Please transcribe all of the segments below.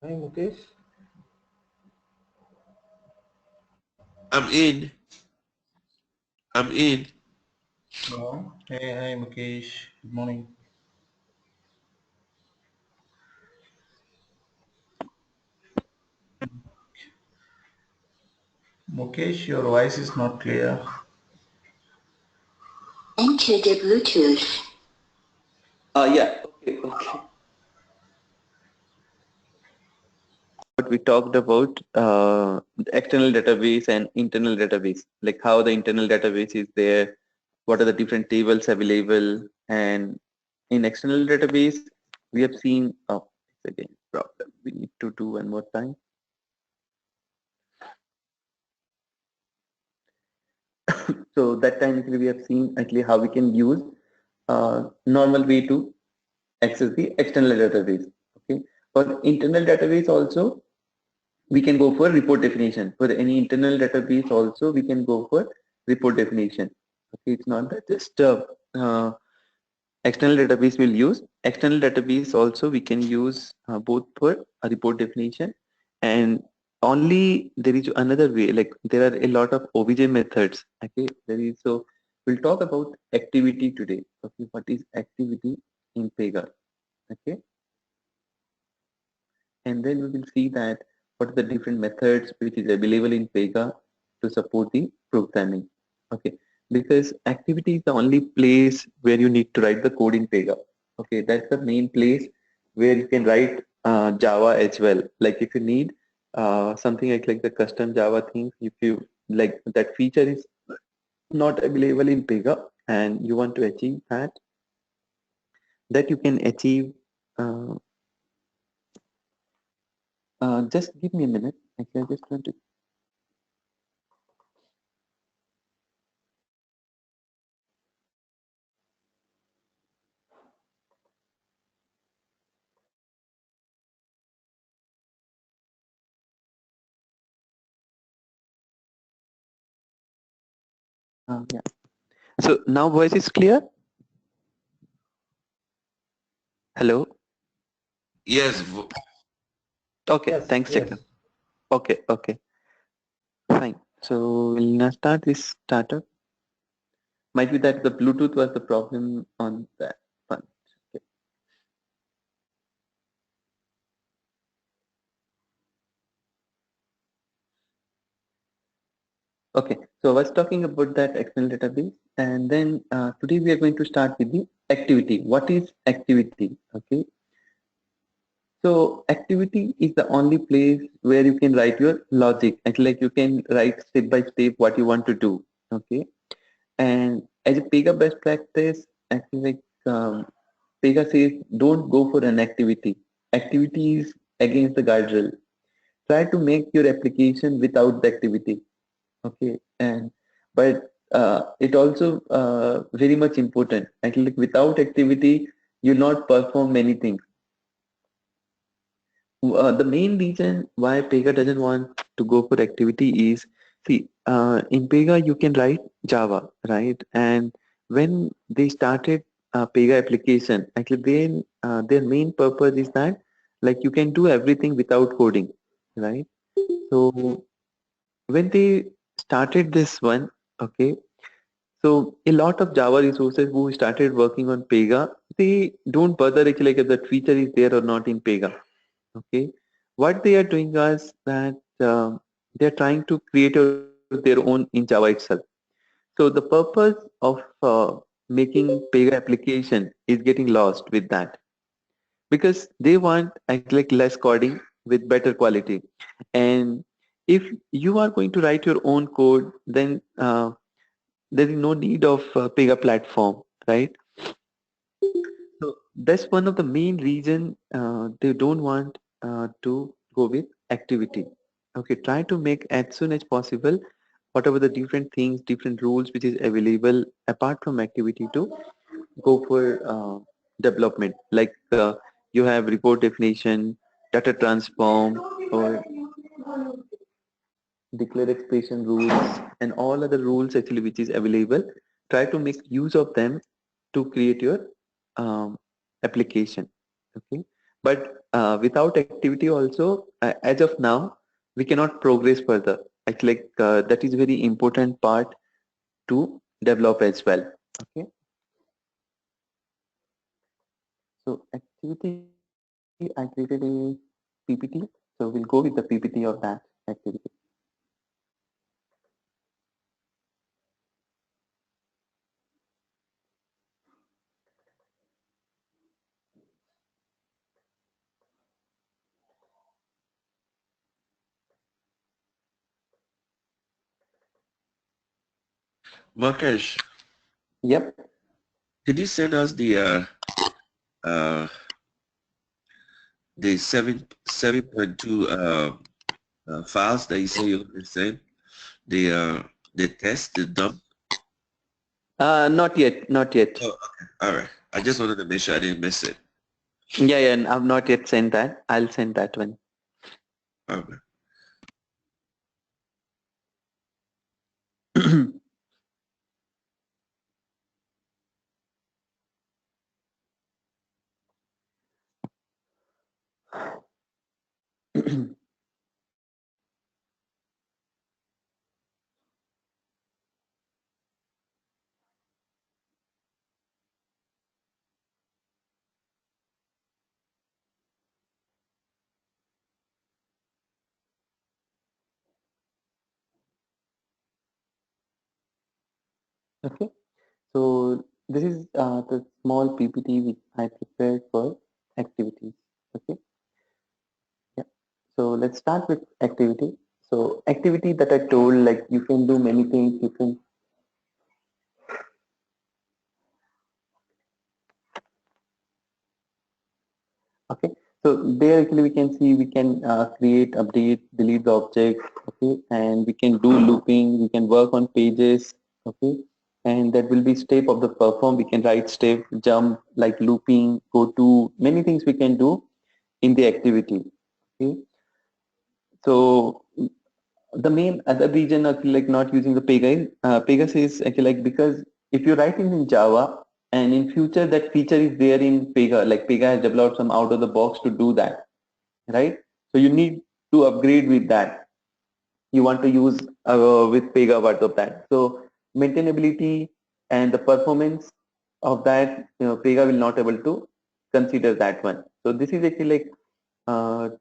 Hi Mukesh. I'm in. I'm in. Hello. Hey, hi Mukesh. Good morning. Mukesh, your voice is not clear. Enter the Bluetooth. Yeah. Okay. Okay. What we talked about external database and internal database, like how the internal database is there, what are the different tables available, and in external database we have seen. Oh, it's again problem. We need to do one more time. So that time actually we have seen actually how we can use normal way to access the external database. Okay, for internal database also we can go for report definition. For any internal database also we can go for report definition. Okay, it's not that just external database we'll use. External database also we can use both for a report definition, and only there is another way, like there are a lot of obj methods. Okay, there is, so we'll talk about activity today. Okay, what is activity in Pega? Okay, and then we will see that what are the different methods which is available in Pega to support the programming. Okay, because activity is the only place where you need to write the code in Pega. Okay, that's the main place where you can write Java as well. Like if you need something like the custom Java things, if you like that feature is not available in Pega and you want to achieve that, that you can achieve. Uh, just give me a minute. Actually, I just want to. Yeah. So now voice is clear? Hello? Yes. Yes, Okay, thanks, yes. Chakra. Okay, okay, fine. So we'll now start this startup. Might be that the Bluetooth was the problem on that one. Okay. Okay, so I was talking about that external database, and then today we are going to start with the activity. What is activity? Okay, so activity is the only place where you can write your logic, and like you can write step by step what you want to do. Okay, and as a Pega best practice, actually like Pega says, don't go for an activity. Activity is against the guardrail. Try to make your application without the activity. Okay, and but it also very much important. Actually, like, without activity, you'll not perform many things. The main reason why Pega doesn't want to go for activity is, see, in Pega you can write Java, right? And when they started Pega application, actually their main purpose is that like you can do everything without coding, right? So when they started this one, okay, so a lot of Java resources who started working on Pega, they don't bother actually like if that feature is there or not in Pega. Okay, what they are doing is that they are trying to create their own in Java itself. So the purpose of making Pega application is getting lost with that because they want like less coding with better quality. And if you are going to write your own code, then there is no need of Pega platform, right? So that's one of the main reason they don't want to go with activity. Okay, try to make as soon as possible whatever the different things, different rules which is available apart from activity to go for development. Like you have report definition data transform or declare expression rules and all other rules actually which is available. Try to make use of them to create your application. Okay, but without activity also, as of now, we cannot progress further. Actually, that is very important part to develop as well. Okay, so activity I created a PPT. So we'll go with the PPT of that activity. Markesh, Yep. did you send us uh the 7.2 files that you say you're going to send? The test, the dump? Not yet. Not yet. Oh, okay. All right. I just wanted to make sure I didn't miss it. Yeah, yeah. And I've not yet sent that. I'll send that one. Okay. Okay. So this is the small PPT which I prepared for activities. Okay. Yeah. So let's start with activity. So activity that I told, like you can do many things. You can. Okay. So there actually we can see we can create, update, delete the object. Okay. And we can do looping. We can work on pages. Okay. And that will be step of the perform. We can write step, jump, like looping, go to many things we can do in the activity. Okay. So the main other reason of like not using the Pegasus is actually like because if you write it in Java and in future that feature is there in Pega, like Pega has developed some out of the box to do that, right? So you need to upgrade with that. You want to use with Pega part of that. So maintainability and the performance of that, Pega will not able to consider that one. So this is actually like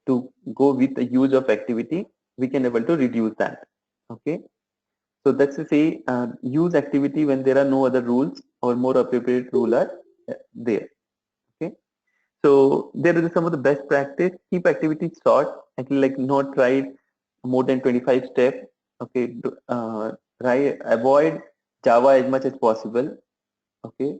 to go with the use of activity, we can able to reduce that. Okay. So that's to say use activity when there are no other rules or more appropriate rule are there. Okay. So there is some of the best practice. Keep activity short. Actually, like not write more than 25 steps. Okay. Try avoid Java as much as possible. Okay.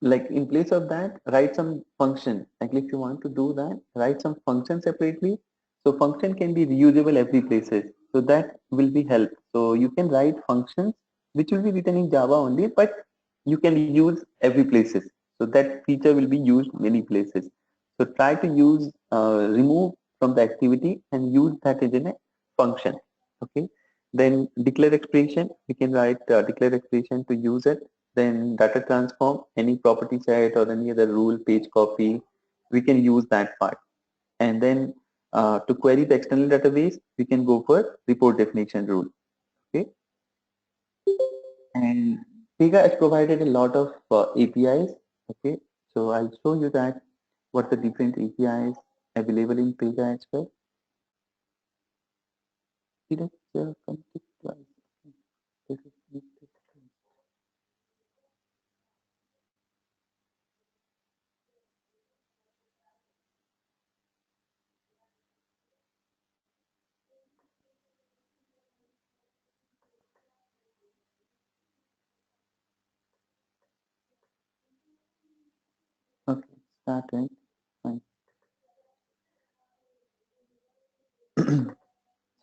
Like in place of that, write some function. Like if you want to do that, write some function separately. So function can be reusable every places. So that will be help. So you can write functions which will be written in Java only, but you can use every places. So that feature will be used many places. So try to use remove from the activity and use that as a function. Okay. Then declare expression. You can write declare expression to use it. Then data transform, any property set or any other rule, page copy, we can use that part. And then to query the external database, we can go for report definition rule. Okay. And Pega has provided a lot of APIs. Okay. So I'll show you that what the different APIs available in Pega as well. Did I complete twice? This is- Okay, start right. Fine.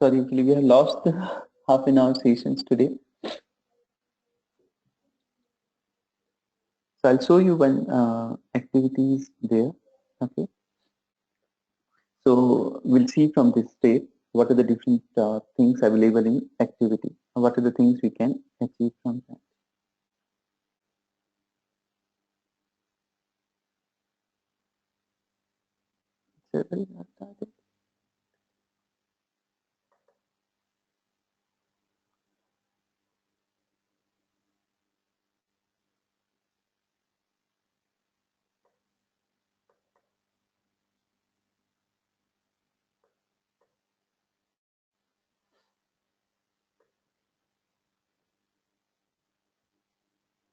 Sorry, actually, we have lost the half an hour sessions today. So I'll show you one activities there. Okay. So we'll see from this state what are the different things available in activity, and what are the things we can achieve from that. Server is not started.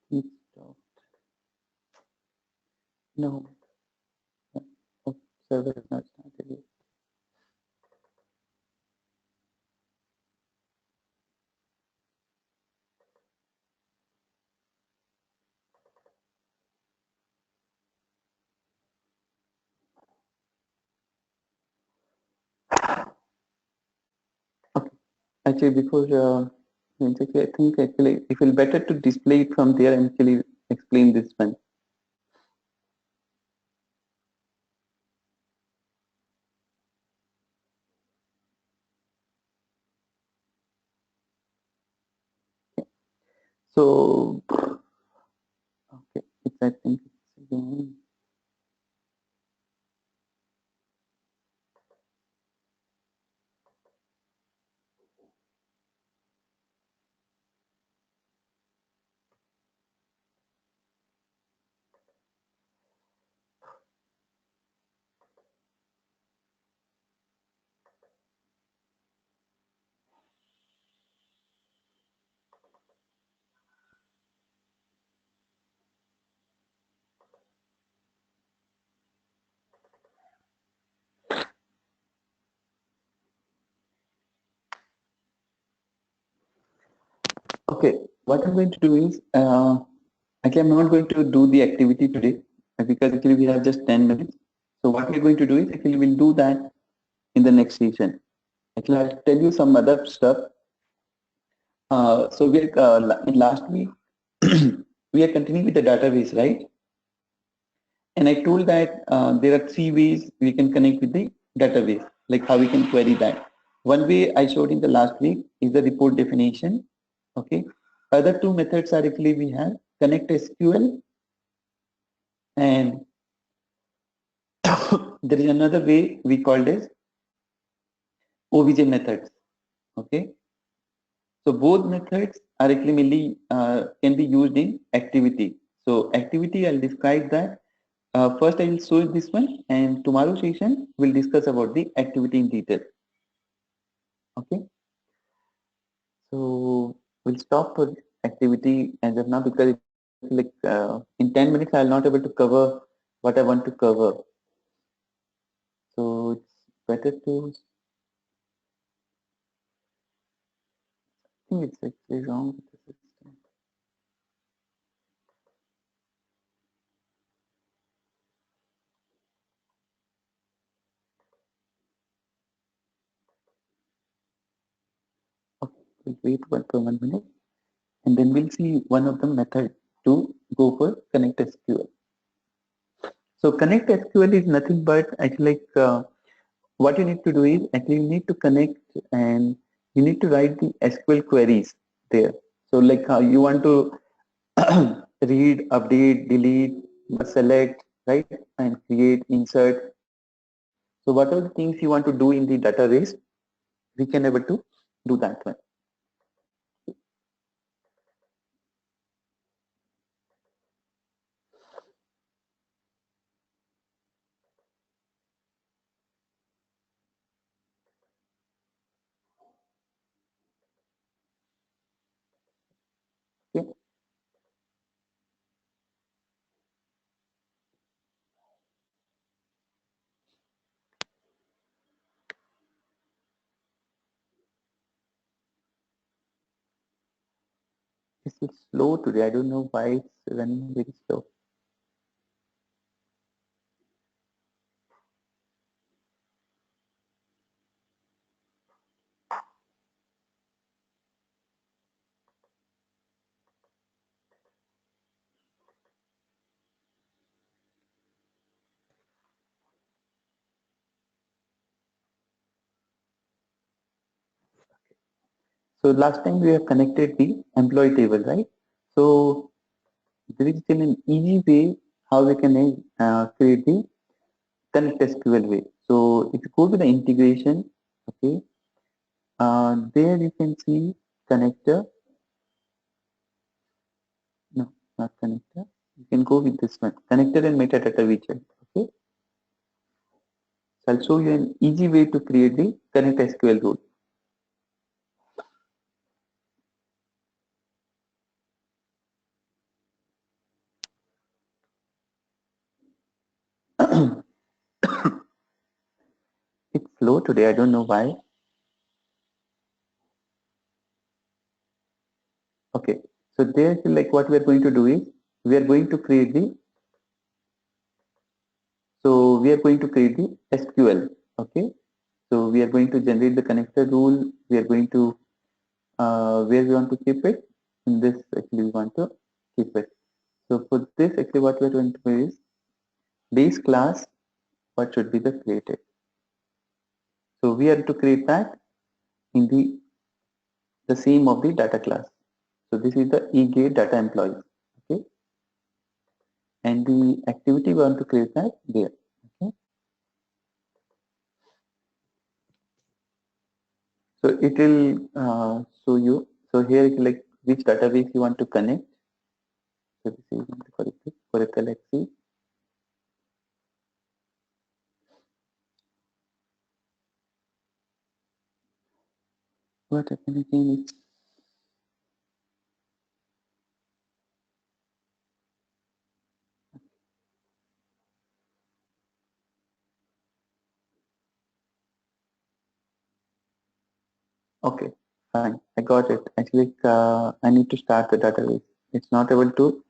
It stopped. No, oh, server is not started yet. Okay, actually before I think actually it will better to display it from there and actually explain this one. So okay, it's I think it's again. Okay, what I'm going to do is actually I'm not going to do the activity today because actually we have just 10 minutes. So what we're going to do is actually we'll do that in the next session. Actually, I'll tell you some other stuff. So we in last week we are continuing with the database, right? And I told that there are 3 ways we can connect with the database, like how we can query that. One way I showed in the last week is the report definition. Okay. Other 2 methods are actually we have connect SQL, and there is another way we called as OBJ methods. Okay. So both methods are actually mainly can be used in activity. So activity, I'll describe that. First, I will show you this one, and tomorrow session we'll discuss about the activity in detail. Okay. So we'll stop for activity as of now because like in 10 minutes I'll not able to cover what I want to cover. So it's better to. I think it's actually wrong with the system. Okay, we'll wait for 1 minute, and then we'll see one of the method to go for connect SQL. So connect SQL is nothing but actually like what you need to do is actually you need to connect and you need to write the SQL queries there. So like how you want to read, update, delete, select, right, and create, insert. So whatever the things you want to do in the database, we can able to do that one. Okay. This is slow today. I don't know why it's running very slow. So last time we have connected the employee table, right? So there is still an easy way how we can create the connect SQL way. So if you go to the integration, okay, there you can see connector. No, not connector. You can go with this one, connector and metadata widget. Okay. So I'll show you an easy way to create the connect SQL rule. It's slow today. I don't know why. Okay. So there, like what we are going to do is we are going to create the. So we are going to create the SQL. Okay. So we are going to generate the connector rule. We are going to where we want to keep it. In this, actually, we want to keep it. So for this, actually, what we are going to do is base class. What should be the created? So we are to create that in the same of the data class. So this is the eGate data employee. Okay, and the activity we want to create that there. Okay, so it will show you. So here it will like which database you want to connect. So this is Oracle XC. What happened again? Okay, fine. I got it. Actually, I need to start the database. It's not able to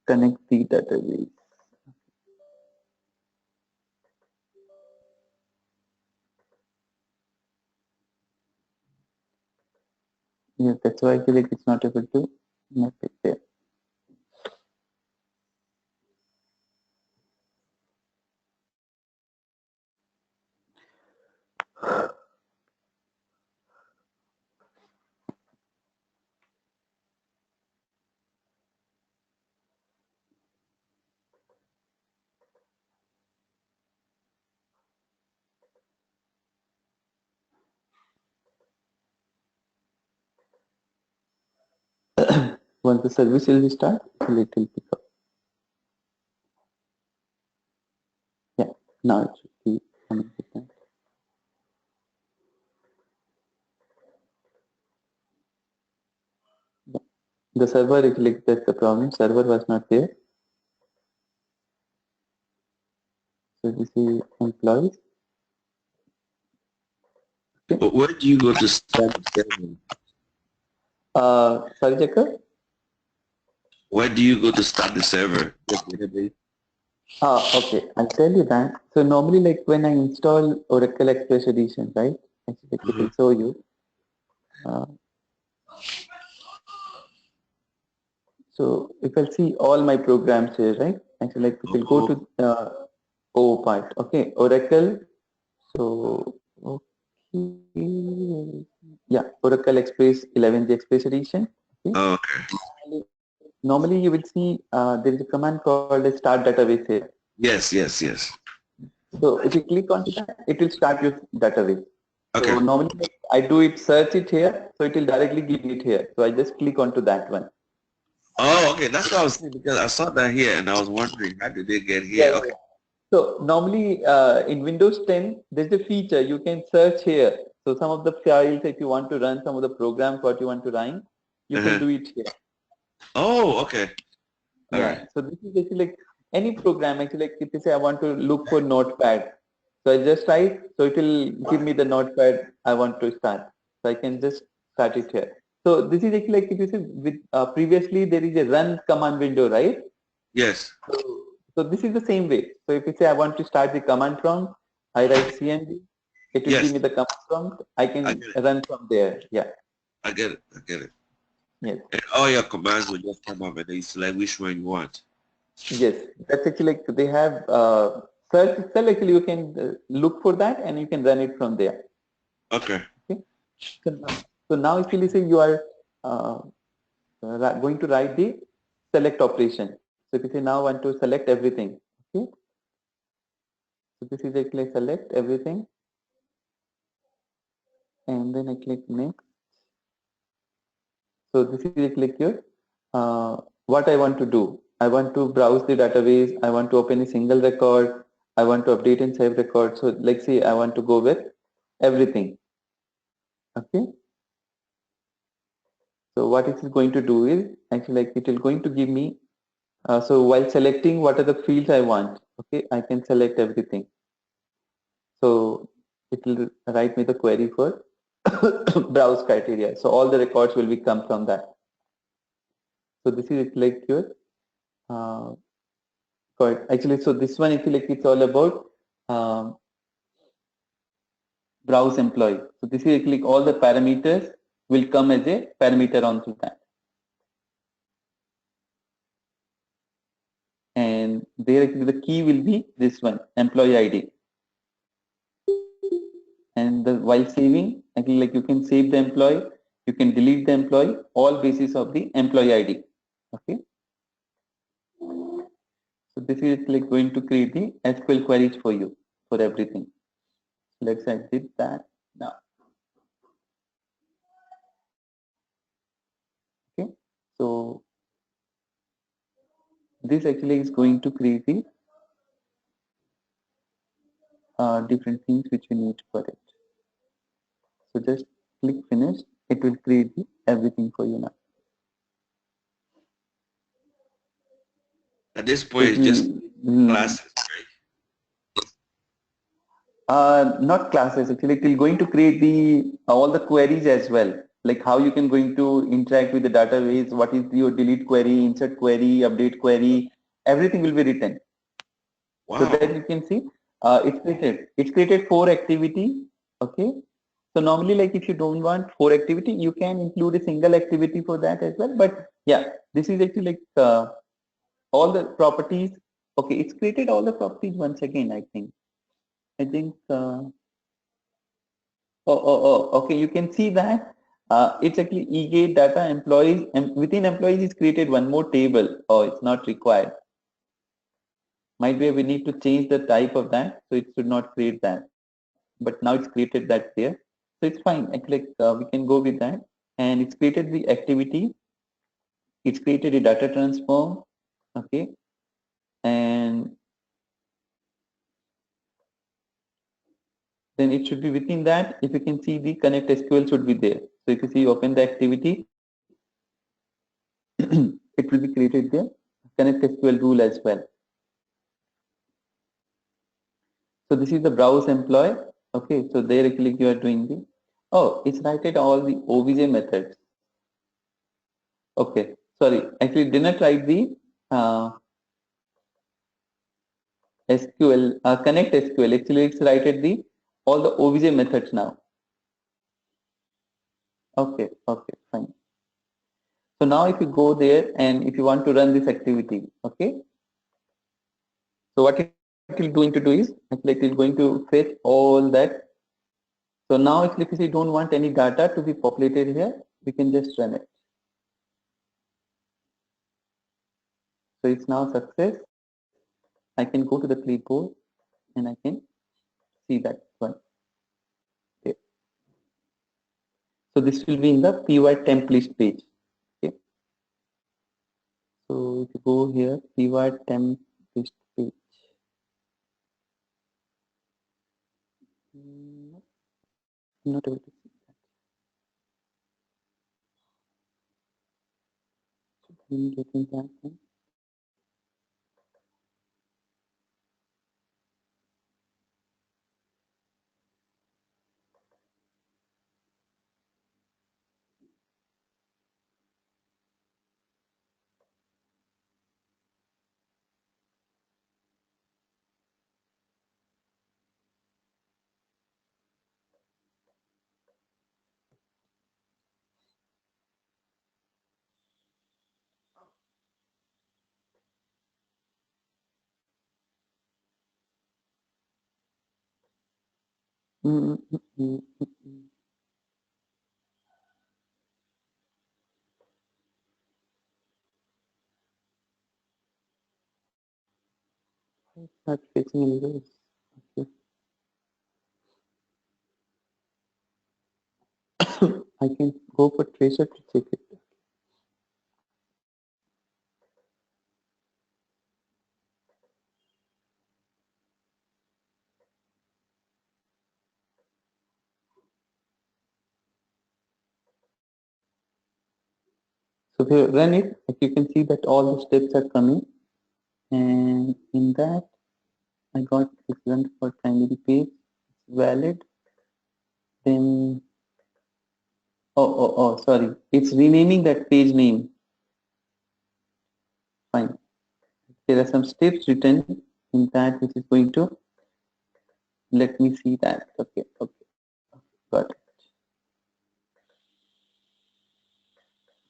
connect the database. Yes, that's why I feel like it's not able to make it there. Once the service will start, it will pick up. Yeah, now it should be coming with that. Yeah. The server, if like that's the problem, server was not there. So this is employees. Okay. But where do you go to start the server? Sorry, Jacob? Where do you go to start the server? The database? Okay, I'll tell you that. So normally like when I install Oracle Express Edition, right? Actually, it will show you. So if I'll see all my programs here, right? Actually, like it will go to O part. Okay, Oracle. So okay, yeah, Oracle Express 11G Express Edition. Okay. Oh, okay. Normally, you will see there is a command called a start database here. Yes, yes, yes. So if you click on that, it will start your database. Okay. So normally I do it, search it here, so it will directly give it here. So I just click onto that one. Oh, okay. That's what I was saying because I saw that here and I was wondering how did they get here? Yeah, Okay. So normally in Windows 10, there's a feature you can search here. So some of the files, if you want to run some of the programs, what you want to run, you can do it here. Oh, okay. All Yeah. right. So this is actually like any program. Actually, like if you say I want to look for Notepad, so I just write, so it will give me the Notepad I want to start. So I can just start it here. So this is actually like if you see with previously there is a run command window, right? Yes. So this is the same way. So if you say I want to start the command prompt, I write CMD, it will Yes. give me the command prompt. I can run from there. Yeah. I get it. I get it. Yes. And all your commands will just come up and then you select which one you want. Yes. That's actually like they have search itself. Actually, you can look for that and you can run it from there. Okay. Okay. So So now if you say you are going to write the select operation. So if you say now I want to select everything, okay. So this is actually select everything, and then I click next. So this is a click here. What I want to do. I want to browse the database. I want to open a single record. I want to update and save record. So let's say I want to go with everything. Okay. So what it is going to do is actually like it is going to give me. So while selecting what are the fields I want, okay, I can select everything. So it will write me the query for browse criteria. So all the records will be come from that. So this is like your actually. So this one, if you like, it's all about um, browse employee. So this is like all the parameters will come as a parameter onto that. And there actually the key will be this one, employee ID. And while saving, actually like you can save the employee, you can delete the employee, all basis of the employee ID. Okay. So this is like going to create the SQL queries for you for everything. Let's exit that now. Okay. So this actually is going to create the different things which you need for it. So just click finish. It will create the everything for you now. At this point, it's just classes, not classes. Actually, it will going to create the all the queries as well. Like how you can going to interact with the database. What is your delete query, insert query, update query? Everything will be written. Wow. So that you can see, it's created 4 activity. Okay. So normally, like if you don't want 4 activity, you can include a single activity for that as well. But yeah, this is actually like all the properties. Okay, it's created all the properties once again. I think. Okay. You can see that it's actually eGate data employees, and within employees is created one more table. Oh, it's not required. Might be we need to change the type of that, so it should not create that. But now it's created that there, so it's fine. Actually, we can go with that, and it's created the activity. It's created a data transform. Okay, and then it should be within that. If you can see, the connect SQL should be there. So if you see open the activity, it will be created there. Connect SQL rule as well. So this is the browse employee. Okay, so there actually you are doing the, oh, it's written all the OBJ methods. Okay, sorry, actually did not write the SQL, connect SQL. Actually it's written the all the OBJ methods now. Okay, fine. So now if you go there and if you want to run this activity, okay. So what it will going to do is actually it is going to fetch all that. So now if you don't want any data to be populated here, we can just run it. So it's now success. I can go to the clipboard and I can see that one. Okay. So this will be in the py temp list page. Okay. So if you go here, py temp list page. Not able to see that. So I'm getting that one. Mm, mm, mm, mm, mm. Not facing any rows. Okay. I can go for tracer to check it. So if you run it, like you can see that all the steps are coming, and in that I got this run for primary page, it's valid. Then sorry, it's renaming that page name. Fine. There are some steps written in that which is going to let me see that. Okay, got it.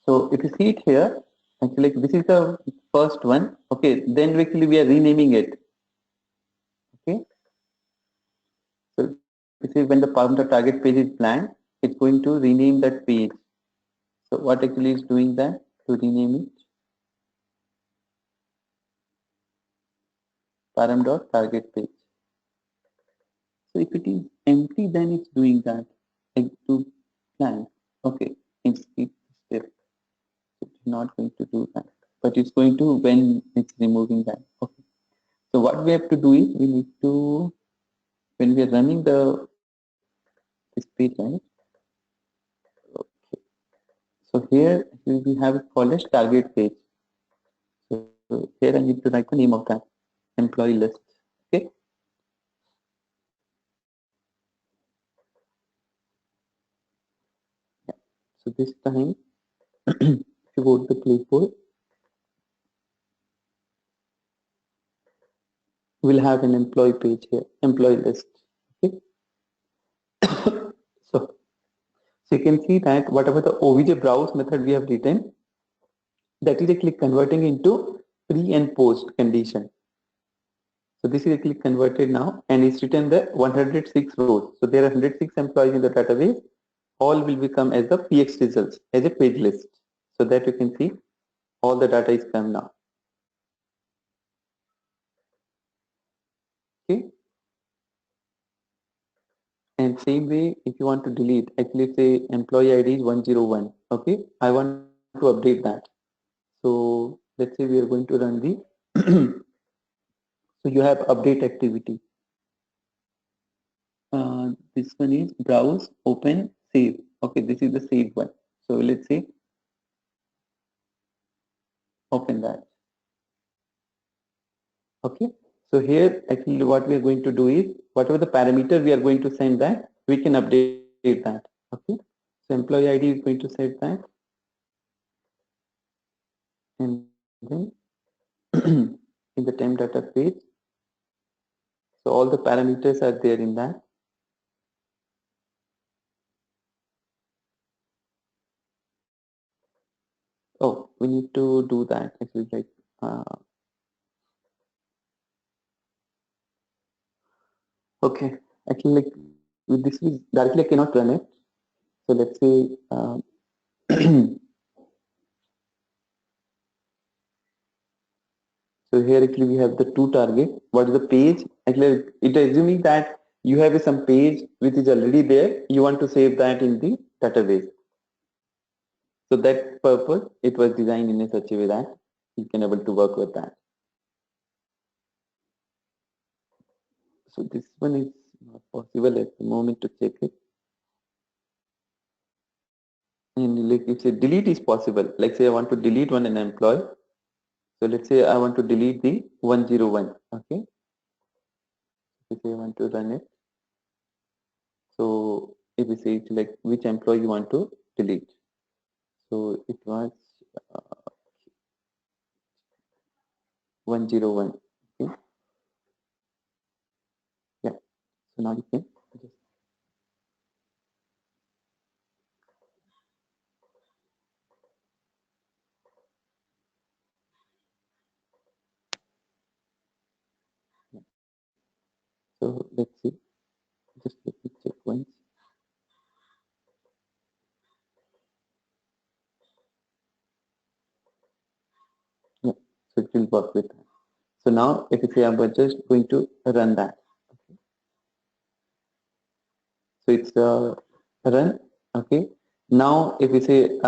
So if you see it here, actually this is the first one. Okay, then actually we are renaming it. Okay, so this is when the target page is blank, it's going to rename that page. So what actually is doing that to rename it? Param.target page. So if it is empty, then it's doing that. Like to blank. Okay, it's step. It's not going to do that, but it's going to when it's removing that. Okay. So what we have to do is we need to, when we are running this page, right? Okay. So here we have it called as target page. So here I need to write the name of that employee list. Okay. Yeah. So this time, if you go to the clipboard, we'll have an employee page here, employee list. Okay. So you can see that whatever the OVJ browse method we have written, that is actually converting into pre and post condition. So this is actually converted now, and it's written the 106 rows. So there are 106 employees in the database. All will become as the PX results as a page list. So that you can see all the data is come now. Okay. And same way, if you want to delete, actually say employee ID is 101. Okay, I want to update that. So let's say we are going to run the so you have update activity. This one is browse, open, save. Okay, this is the save one. So let's say open that. Okay, so here actually what we are going to do is whatever the parameter we are going to send that, we can update that. Okay, so employee ID is going to set that, and then in the temp data page, so all the parameters are there in that. Oh, we need to do that actually, like okay, actually like with this is directly I cannot run it. So let's say so here actually we have the two target. What is the page? Actually it is assuming that you have some page which is already there. You want to save that in the database. So that purpose it was designed in a such a way that you can able to work with that. So this one is not possible at the moment to check it. And like if say delete is possible, like say I want to delete one an employee. So let's say I want to delete the 101. Okay. If I want to run it. So if we say like which employee you want to delete. So it was uh, 101. Okay. Yeah. So now you can just yeah. So let's see. Just let me check once. Yeah. So it will work with that. So now if you say I'm just going to run that. Okay. So it's run. Okay. Now if we say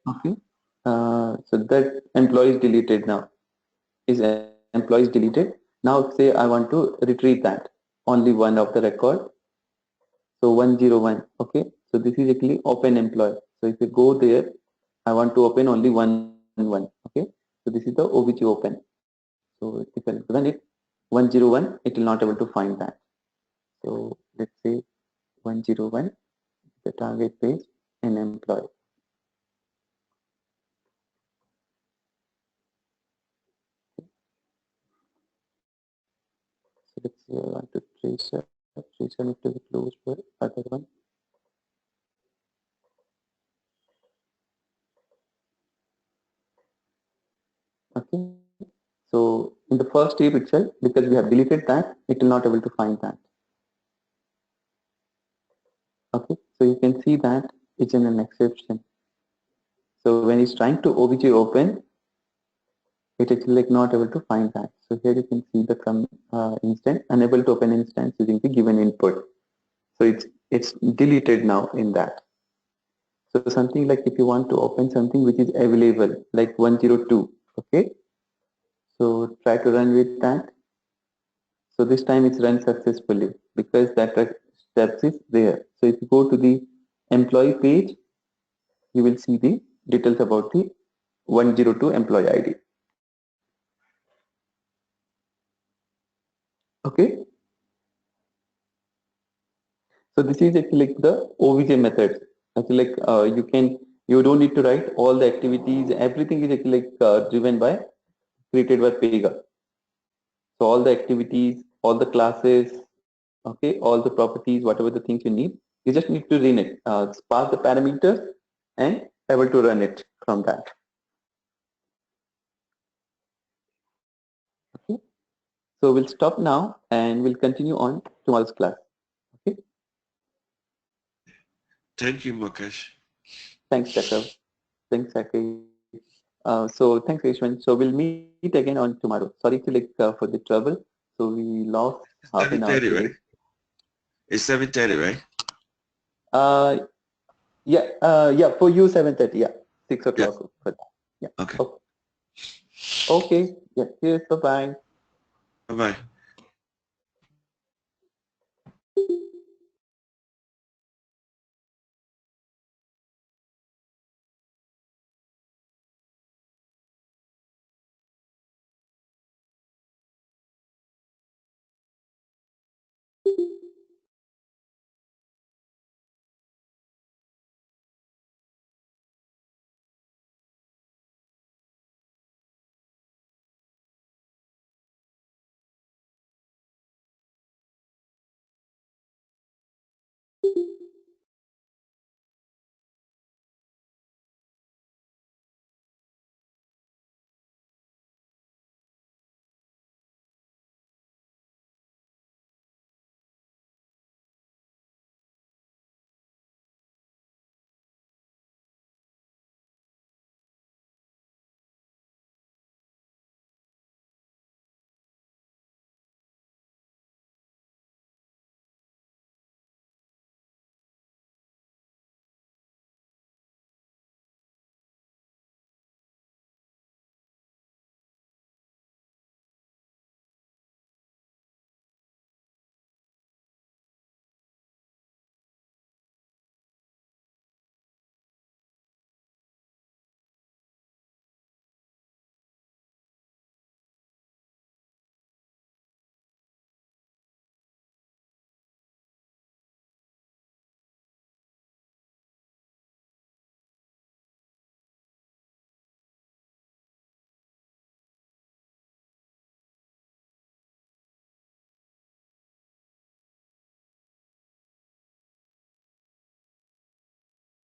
okay, so that employee is deleted now. Is employee is deleted. Now say I want to retrieve that only one of the record. So 101. Okay. So this is actually open employee. So if you go there, I want to open only one. Okay. So this is the OBJ open. So if I run it 101, it will not able to find that. So let's say 101, the target page and employee. So let's say I want to tracer it to the close for other one. Okay. So in the first step itself, because we have deleted that, it will not able to find that. Okay. So you can see that it's in an exception. So when it's trying to OBJ open, it is like not able to find that. So here you can see the instance unable to open instance using the given input. So it's deleted now in that. So something like if you want to open something which is available like 102, okay. So try to run with that. So this time it's run successfully because that steps is there. So if you go to the employee page, you will see the details about the 102 employee ID. Okay. So this is actually like the OVJ method. Actually, like you don't need to write all the activities. Everything is actually like driven by created by Pega. So all the activities, all the classes, okay, all the properties, whatever the things you need, you just need to run it, pass the parameters, and able to run it from that. Okay. So we'll stop now and we'll continue on tomorrow's class. Okay. Thank you, Mukesh. Thanks, Jacob. Thanks, Saki. So thanks, Ishwan. So we'll meet again on tomorrow. Sorry to like for the trouble. So we lost half an hour 7:30, today. right? It's 7:30, right? Uh, yeah. For you, 7:30. Yeah, 6 o'clock. Yeah. For that. Yeah. Okay. Okay. Okay. Yeah. Cheers. Bye bye. Bye-bye.